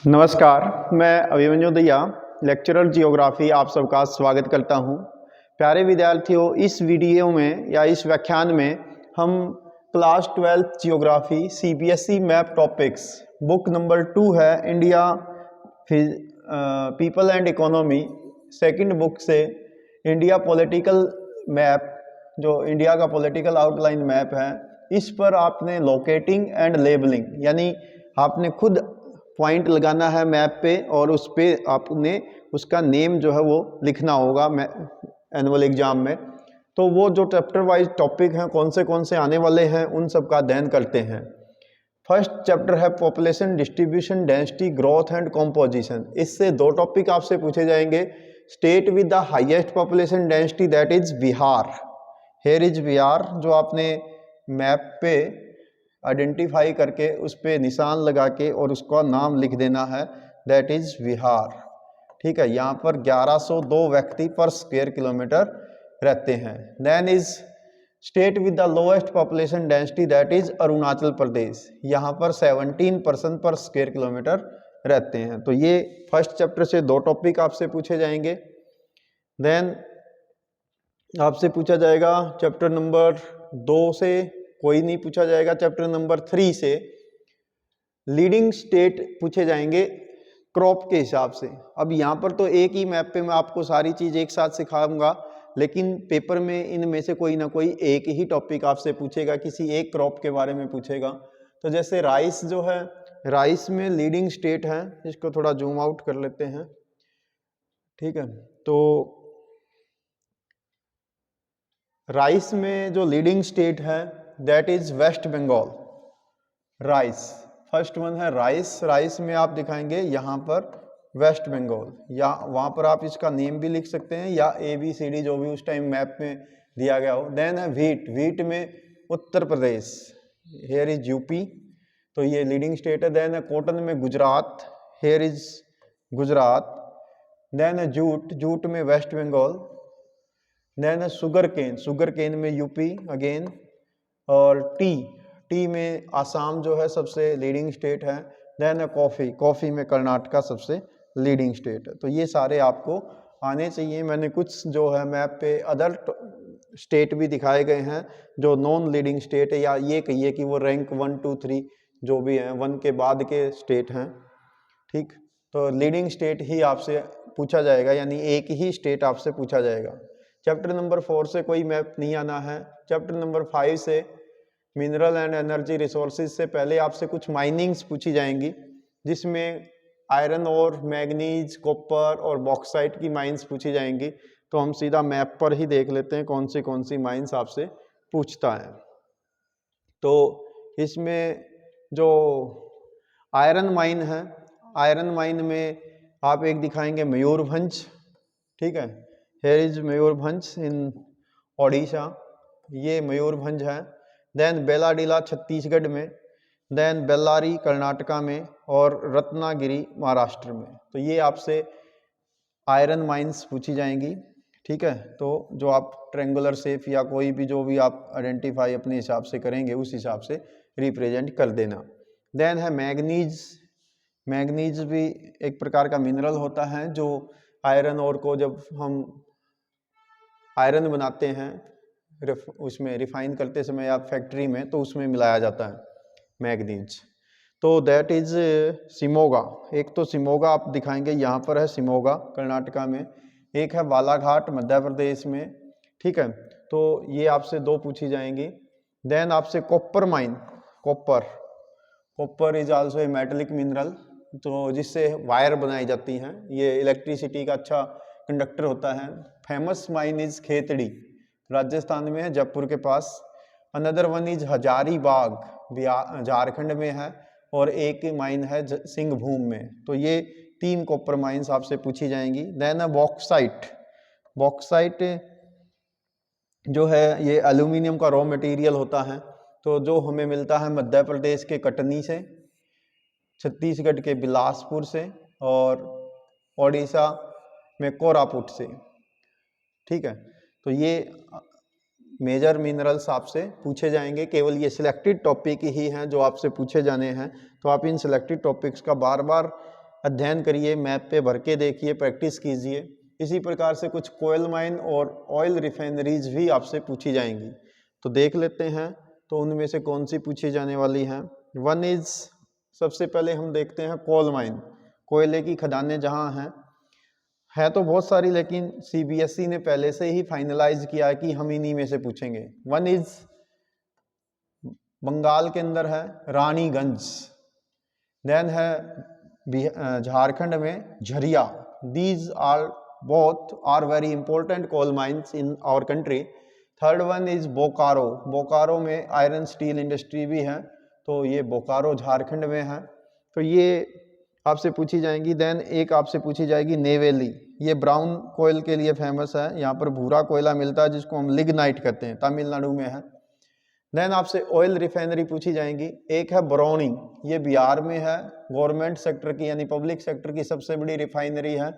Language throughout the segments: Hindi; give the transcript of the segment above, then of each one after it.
नमस्कार, मैं अभिमन्यु दहिया, लेक्चरर जियोग्राफी आप सबका स्वागत करता हूं। प्यारे विद्यार्थियों, इस वीडियो में या इस व्याख्यान में हम class 12 geography CBSE map topics book number 2 है India people and economy, second book से इंडिया पॉलिटिकल मैप, जो इंडिया का पॉलिटिकल आउटलाइन मैप है, इस पर आपने लोकेटिंग एंड लेबलिंग यानी आपने खुद पॉइंट लगाना है मैप पे और उस पे आपने उसका नेम जो है वो लिखना होगा एनुअल एग्जाम में। तो वो जो चैप्टर वाइज टॉपिक हैं कौन से आने वाले हैं उन सब का अध्ययन करते हैं। फर्स्ट चैप्टर है population distribution, density, growth and composition. इससे दो टॉपिक आपसे पूछे जाएंगे। State with the highest population density that is Bihar. Here is Bihar, जो आपने मैप पे आइडेंटिफाई करके उस पर निशान लगा के और उसका नाम लिख देना है, दैट इज बिहार। ठीक है, यहाँ पर 1102 व्यक्ति पर स्क्वायर किलोमीटर रहते हैं। Then is state with the lowest population density that is Arunachal Pradesh. यहाँ पर 17% पर स्क्वायर किलोमीटर रहते हैं। तो ये फर्स्ट चैप्टर से दो टॉपिक आपसे पूछे जाएंगे। देन आपसे पूछा जाएगा चैप्टर नंबर 2 से कोई नहीं पूछा जाएगा। चैप्टर नंबर 3 से लीडिंग स्टेट पूछे जाएंगे क्रॉप के हिसाब से। अब यहाँ पर तो एक ही मैप पे मैं आपको सारी चीज़ एक साथ सिखाऊंगा, लेकिन पेपर में इनमें से कोई ना कोई एक ही टॉपिक आपसे पूछेगा, किसी एक क्रॉप के बारे में पूछेगा। तो जैसे राइस जो है, राइस में लीडिंग स्टेट है, इसको थोड़ा जूम आउट कर लेते हैं। ठीक है, तो राइस में जो लीडिंग स्टेट है that is West Bengal. Rice first one है राइस। राइस में आप दिखाएंगे यहाँ पर वेस्ट बंगाल, या वहाँ पर आप इसका नेम भी लिख सकते हैं या ABCD जो भी उस टाइम मैप में दिया गया हो। देन है व्हीट। व्हीट में Uttar Pradesh, here is UP, तो ये लीडिंग स्टेट है। देन है कॉटन में Gujarat, here is Gujarat. Then है जूट। जूट में वेस्ट बंगाल। देन है शुगर केन। शुगर केन में यूपी अगेन। और टी में आसाम जो है सबसे लीडिंग स्टेट है। देन है कॉफ़ी। कॉफ़ी में कर्नाटका सबसे लीडिंग स्टेट है। तो ये सारे आपको आने चाहिए। मैंने कुछ जो है मैप पे अदर स्टेट भी दिखाए गए हैं जो नॉन लीडिंग स्टेट है, या ये कहिए कि वो रैंक 1 2 3 जो भी हैं 1 के बाद के स्टेट हैं। ठीक, तो लीडिंग स्टेट ही आपसे पूछा जाएगा, यानी एक ही स्टेट आपसे पूछा जाएगा। चैप्टर नंबर 4 से कोई मैप नहीं आना है। चैप्टर नंबर 5 से मिनरल एंड एनर्जी रिसोर्सेज से पहले आपसे कुछ माइनिंग्स पूछी जाएंगी, जिसमें आयरन और मैग्नीज, कॉपर और बॉक्साइट की माइंस पूछी जाएंगी। तो हम सीधा मैप पर ही देख लेते हैं कौन सी माइंस आपसे पूछता है। तो इसमें जो आयरन माइन है, आयरन माइन में आप एक दिखाएंगे मयूरभंज। ठीक है, हेयर इज मयूरभंज इन ओडिशा, ये मयूरभंज है। देन बेलाडीला छत्तीसगढ़ में। देन बेल्लारी कर्नाटका में और रत्नागिरी महाराष्ट्र में। तो ये आपसे आयरन माइंस पूछी जाएंगी। ठीक है, तो जो आप ट्रेंगुलर शेप या कोई भी जो भी आप आइडेंटिफाई अपने हिसाब से करेंगे उस हिसाब से रिप्रेजेंट कर देना। देन है मैग्नीज। मैग्नीज भी एक प्रकार का मिनरल होता है जो आयरन और को जब हम आयरन बनाते हैं उसमें रिफाइन करते समय या फैक्ट्री में, तो उसमें मिलाया जाता है मैग्नीज। तो दैट इज सिमोगा। एक तो सिमोगा आप दिखाएंगे, यहाँ पर है सिमोगा कर्नाटका में। एक है बालाघाट मध्य प्रदेश में। ठीक है, तो ये आपसे दो पूछी जाएंगी। देन आपसे copper mine. Copper is also a metallic mineral, तो जिससे वायर बनाई जाती हैं। ये इलेक्ट्रिसिटी का अच्छा कंडक्टर होता है। Famous mine is Khetri, Rajasthan में है, जयपुर के पास। Another one is Hazaribagh, Jharkhand में है। और एक माइन है सिंहभूम में। तो ये 3 कॉपर माइंस आपसे पूछी जाएंगी। Then bauxite. बॉक्साइट जो है ये एल्यूमिनियम का रॉ मटेरियल होता है, तो जो हमें मिलता है मध्य प्रदेश के कटनी से, छत्तीसगढ़ के बिलासपुर से और ओडिशा में कोरापुट से। ठीक है, तो ये मेजर मिनरल्स आपसे पूछे जाएंगे। केवल ये सिलेक्टेड टॉपिक ही हैं जो आपसे पूछे जाने हैं, तो आप इन सिलेक्टेड टॉपिक्स का बार बार अध्ययन करिए, मैप पे भर के देखिए, प्रैक्टिस कीजिए। इसी प्रकार से कुछ कोयल माइन और ऑयल रिफाइनरीज भी आपसे पूछी जाएंगी, तो देख लेते हैं तो उनमें से कौन सी पूछी जाने वाली हैं। वन इज, सबसे पहले हम देखते हैं कोल माइन, कोयले की खदानें जहाँ हैं, है तो बहुत सारी, लेकिन सीबीएसई ने पहले से ही फाइनलाइज किया है कि हम इन्हीं में से पूछेंगे। वन इज बंगाल के अंदर है रानीगंज, देन है झारखंड में Jharia. These are both are very important coal mines in our country. Third one is Bokaro, Bokaro में आयरन स्टील इंडस्ट्री भी है, तो ये बोकारो झारखंड में है, तो ये आपसे पूछी जाएंगी। देन एक आपसे पूछी जाएगी नेवेली, ये ब्राउन कोयल के लिए फेमस है, यहाँ पर भूरा कोयला मिलता है जिसको हम लिग्नाइट कहते हैं, तमिलनाडु में है। देन आपसे ऑयल रिफाइनरी पूछी जाएंगी। एक है बरौनी, ये बिहार में है, गवर्नमेंट सेक्टर की यानी पब्लिक सेक्टर की सबसे बड़ी रिफाइनरी है।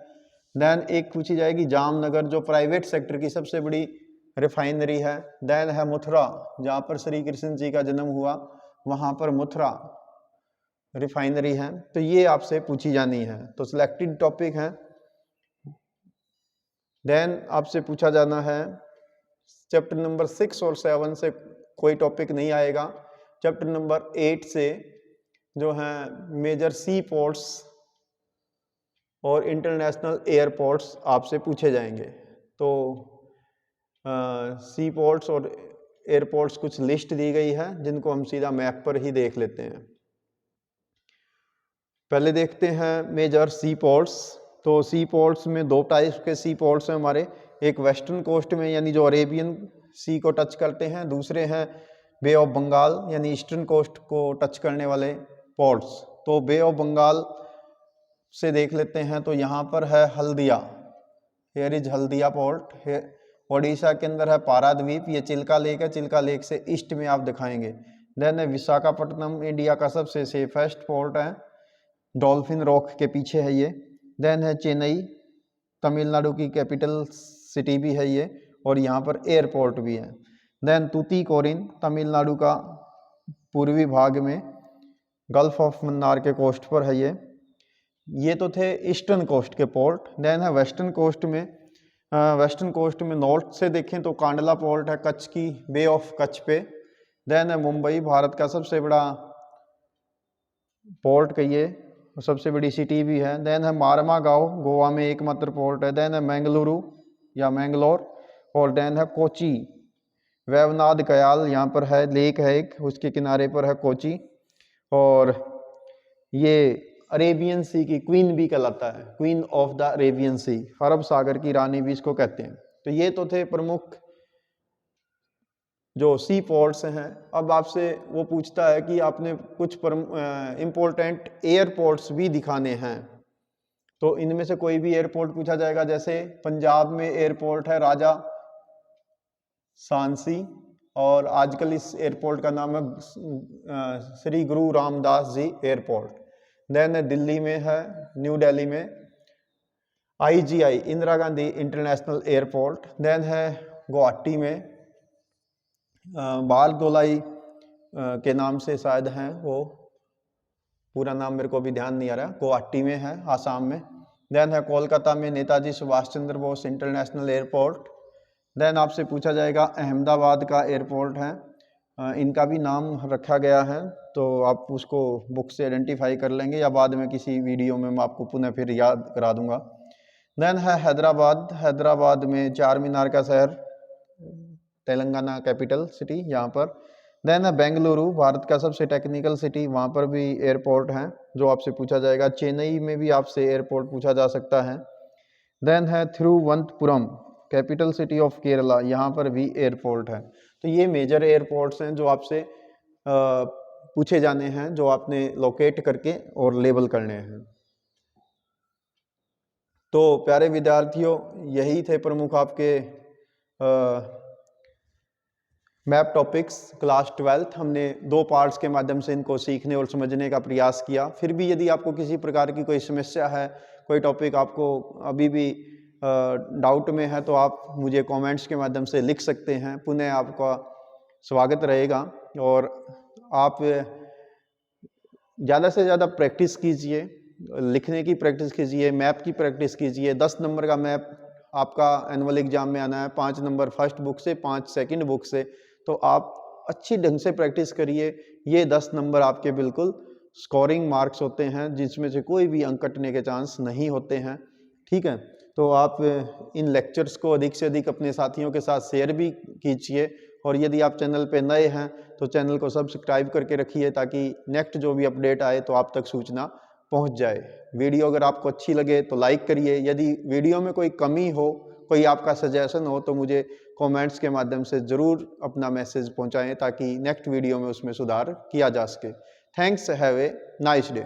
देन एक पूछी जाएगी जामनगर, जो प्राइवेट सेक्टर की सबसे बड़ी रिफाइनरी है। देन है मथुरा, जहाँ पर श्री कृष्ण जी का जन्म हुआ, वहाँ पर मथुरा रिफाइनरी है, तो ये आपसे पूछी जानी है, तो सिलेक्टेड टॉपिक है। देन आपसे पूछा जाना है चैप्टर नंबर 6 और 7 से कोई टॉपिक नहीं आएगा। चैप्टर नंबर 8 से जो है मेजर सी पोर्ट्स और इंटरनेशनल एयरपोर्ट्स आपसे पूछे जाएंगे। तो सी पोर्ट्स और एयरपोर्ट्स कुछ लिस्ट दी गई है जिनको हम सीधा मैप पर ही देख लेते हैं। पहले देखते हैं मेजर सी पोर्ट्स। तो सी पोर्ट्स में दो टाइप के सी पोर्ट्स हैं हमारे, एक वेस्टर्न कोस्ट में यानी जो अरेबियन सी को टच करते हैं, दूसरे हैं बे ऑफ बंगाल यानी ईस्टर्न कोस्ट को टच करने वाले पोर्ट्स। तो बे ऑफ बंगाल से देख लेते हैं, तो यहाँ पर है Haldia, here is Haldia port. Odisha के अंदर है पाराद्वीप, ये चिल्का लेक है, चिल्का लेक से ईस्ट में आप दिखाएंगे। देन है विशाखापट्टनम, इंडिया का सबसे सेफेस्ट पोर्ट है, डॉल्फिन रॉक के पीछे है ये। देन है चेन्नई, तमिलनाडु की कैपिटल सिटी भी है ये, और यहाँ पर एयरपोर्ट भी है। देन तूतीकोरिन, तमिलनाडु का पूर्वी भाग में गल्फ ऑफ मन्नार के कोस्ट पर है ये तो थे ईस्टर्न कोस्ट के पोर्ट। देन है वेस्टर्न कोस्ट में नॉर्थ से देखें तो कांडला पोर्ट है कच्छ की, बे ऑफ कच्छ पे। देन है मुंबई, भारत का सबसे बड़ा पोर्ट कहिए, सबसे बड़ी सिटी भी है। देन है मारमा गांव, गोवा में एकमात्र पोर्ट है। देन है मैंगलुरु या मैंगलोर, और देन है कोची, वेवनाद कयाल यहाँ पर है, लेक है एक, उसके किनारे पर है कोची, और ये अरेबियन सी की क्वीन भी कहलाता है, क्वीन ऑफ द अरेबियन सी, अरब सागर की रानी भी इसको कहते हैं। तो ये तो थे प्रमुख जो सी पोर्ट्स हैं। अब आपसे वो पूछता है कि आपने कुछ इम्पोर्टेंट एयरपोर्ट्स भी दिखाने हैं, तो इनमें से कोई भी एयरपोर्ट पूछा जाएगा। जैसे पंजाब में एयरपोर्ट है राजा सांसी, और आजकल इस एयरपोर्ट का नाम है श्री गुरु रामदास जी एयरपोर्ट। देन दिल्ली में है, न्यू दिल्ली में IGI, Indira Gandhi international airport. Then है गुवाहाटी में बारदोलाई के नाम से शायद हैं, वो पूरा नाम मेरे को भी ध्यान नहीं आ रहा, गुवाहाटी में है, आसाम में। देन है कोलकाता में Netaji Subhash Chandra Bose international airport. Then आपसे पूछा जाएगा अहमदाबाद का एयरपोर्ट है, इनका भी नाम रखा गया है, तो आप उसको बुक से आइडेंटिफाई कर लेंगे या बाद में किसी वीडियो में मैं आपको पुनः फिर याद करा दूंगा। देन है हैदराबाद, हैदराबाद में चार मीनार का शहर, तेलंगाना कैपिटल सिटी यहाँ पर। देन है बेंगलुरु, भारत का सबसे टेक्निकल सिटी, वहाँ पर भी एयरपोर्ट हैं जो आपसे पूछा जाएगा। चेन्नई में भी आपसे एयरपोर्ट पूछा जा सकता है। देन है Thiruvananthapuram, capital city of Kerala, यहाँ पर भी एयरपोर्ट है। तो ये मेजर एयरपोर्ट्स हैं जो आपसे पूछे जाने हैं, जो आपने लोकेट करके और लेबल करने हैं। तो प्यारे विद्यार्थियों, यही थे प्रमुख आपके मैप टॉपिक्स क्लास 12। हमने 2 पार्ट्स के माध्यम से इनको सीखने और समझने का प्रयास किया। फिर भी यदि आपको किसी प्रकार की कोई समस्या है, कोई टॉपिक आपको अभी भी डाउट में है, तो आप मुझे कमेंट्स के माध्यम से लिख सकते हैं। पुनः आपका स्वागत रहेगा, और आप ज़्यादा से ज़्यादा प्रैक्टिस कीजिए, लिखने की प्रैक्टिस कीजिए, मैप की प्रैक्टिस कीजिए। 10 नंबर का मैप आपका एनुअल एग्जाम में आना है, 5 नंबर फर्स्ट बुक से, 5 सेकंड बुक से, तो आप अच्छी ढंग से प्रैक्टिस करिए। ये 10 नंबर आपके बिल्कुल स्कोरिंग मार्क्स होते हैं, जिसमें से कोई भी अंक कटने के चांस नहीं होते हैं, ठीक है। तो आप इन लेक्चर्स को अधिक से अधिक अपने साथियों के साथ शेयर भी कीजिए, और यदि आप चैनल पे नए हैं तो चैनल को सब्सक्राइब करके रखिए, ताकि नेक्स्ट जो भी अपडेट आए तो आप तक सूचना पहुंच जाए। वीडियो अगर आपको अच्छी लगे तो लाइक करिए। यदि वीडियो में कोई कमी हो, कोई आपका सजेशन हो, तो मुझे कमेंट्स के माध्यम से ज़रूर अपना मैसेज पहुंचाएं, ताकि नेक्स्ट वीडियो में उसमें सुधार किया जा सके। Thanks, have a nice day.